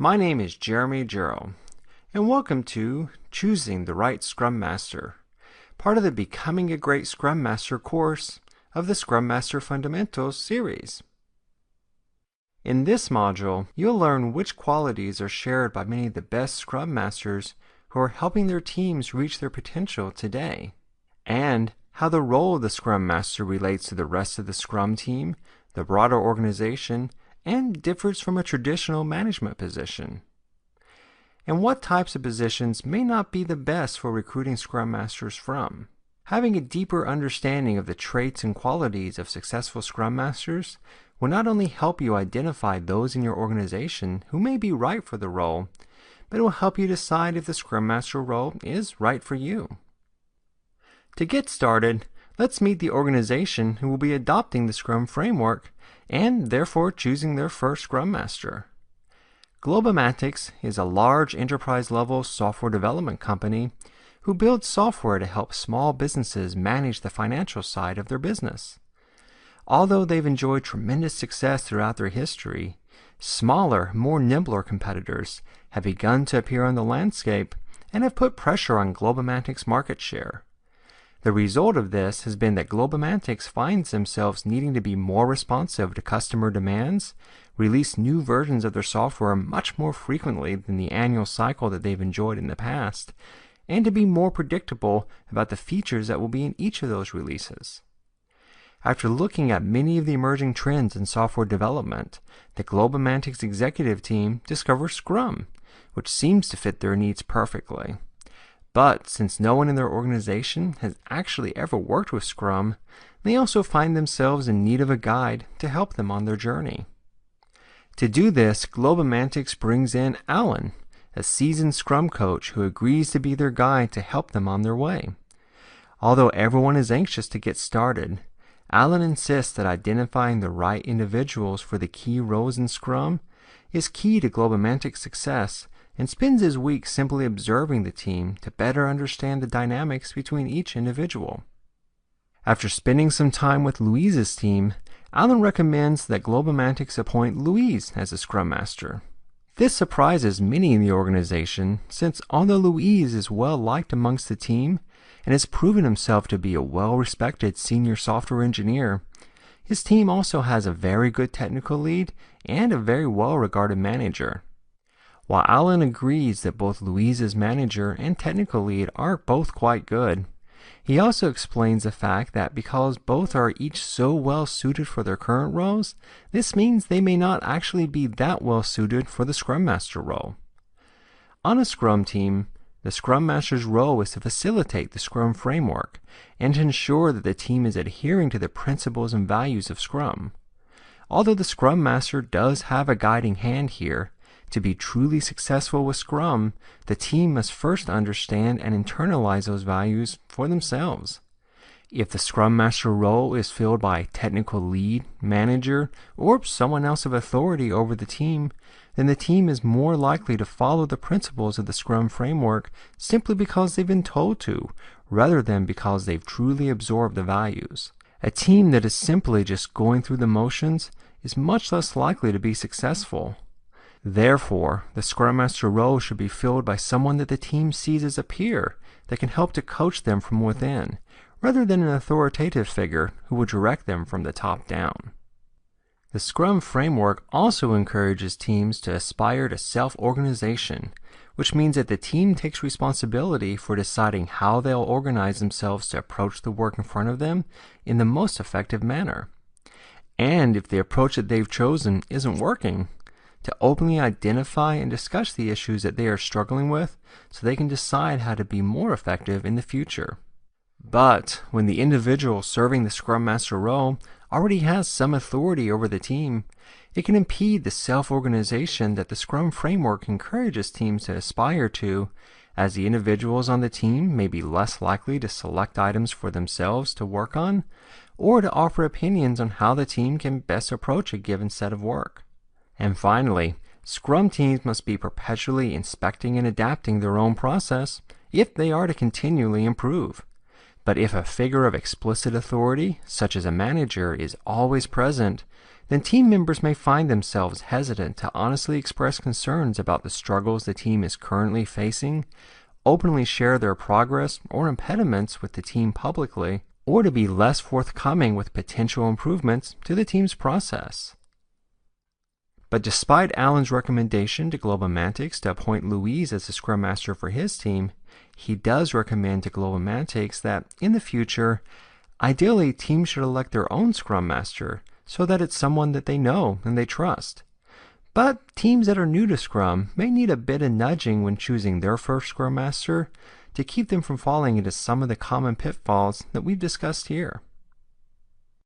My name is Jeremy Juro, and welcome to Choosing the Right Scrum Master, part of the Becoming a Great Scrum Master course of the Scrum Master Fundamentals series. In this module, you'll learn which qualities are shared by many of the best Scrum Masters who are helping their teams reach their potential today, and how the role of the Scrum Master relates to the rest of the Scrum team, the broader organization, and differs from a traditional management position. And what types of positions may not be the best for recruiting Scrum Masters from. Having a deeper understanding of the traits and qualities of successful Scrum Masters will not only help you identify those in your organization who may be right for the role, but it will help you decide if the Scrum Master role is right for you. To get started, let's meet the organization who will be adopting the Scrum framework and therefore choosing their first Scrum Master. Globomatics is a large enterprise-level software development company who builds software to help small businesses manage the financial side of their business. Although they've enjoyed tremendous success throughout their history, smaller, more nimbler competitors have begun to appear on the landscape and have put pressure on Globomatics' market share. The result of this has been that Globomatics finds themselves needing to be more responsive to customer demands, release new versions of their software much more frequently than the annual cycle that they've enjoyed in the past, and to be more predictable about the features that will be in each of those releases. After looking at many of the emerging trends in software development, the Globomatics executive team discovers Scrum, which seems to fit their needs perfectly. But since no one in their organization has actually ever worked with Scrum, they also find themselves in need of a guide to help them on their journey. To do this, Globomatics brings in Alan, a seasoned Scrum coach who agrees to be their guide to help them on their way. Although everyone is anxious to get started, Alan insists that identifying the right individuals for the key roles in Scrum is key to Globomatics' success, and spends his week simply observing the team to better understand the dynamics between each individual. After spending some time with Louise's team, Alan recommends that Globomatics appoint Louise as a Scrum Master. This surprises many in the organization, since although Louise is well liked amongst the team and has proven himself to be a well-respected senior software engineer, his team also has a very good technical lead and a very well-regarded manager. While Alan agrees that both Louise's manager and technical lead are both quite good, he also explains the fact that because both are each so well suited for their current roles, this means they may not actually be that well suited for the Scrum Master role. On a Scrum team, the Scrum Master's role is to facilitate the Scrum framework and to ensure that the team is adhering to the principles and values of Scrum. Although the Scrum Master does have a guiding hand here, to be truly successful with Scrum, the team must first understand and internalize those values for themselves. If the Scrum Master role is filled by a technical lead, manager, or someone else of authority over the team, then the team is more likely to follow the principles of the Scrum framework simply because they've been told to, rather than because they've truly absorbed the values. A team that is simply just going through the motions is much less likely to be successful. Therefore, the Scrum Master role should be filled by someone that the team sees as a peer that can help to coach them from within, rather than an authoritative figure who will direct them from the top down. The Scrum framework also encourages teams to aspire to self-organization, which means that the team takes responsibility for deciding how they'll organize themselves to approach the work in front of them in the most effective manner. And if the approach that they've chosen isn't working, to openly identify and discuss the issues that they are struggling with so they can decide how to be more effective in the future. But when the individual serving the Scrum Master role already has some authority over the team, it can impede the self-organization that the Scrum framework encourages teams to aspire to, as the individuals on the team may be less likely to select items for themselves to work on, or to offer opinions on how the team can best approach a given set of work. And finally, Scrum teams must be perpetually inspecting and adapting their own process if they are to continually improve. But if a figure of explicit authority, such as a manager, is always present, then team members may find themselves hesitant to honestly express concerns about the struggles the team is currently facing, openly share their progress or impediments with the team publicly, or to be less forthcoming with potential improvements to the team's process. But despite Alan's recommendation to Globomantics to appoint Louise as the Scrum Master for his team, he does recommend to Globomantics that, in the future, ideally teams should elect their own Scrum Master so that it's someone that they know and they trust. But teams that are new to Scrum may need a bit of nudging when choosing their first Scrum Master to keep them from falling into some of the common pitfalls that we've discussed here.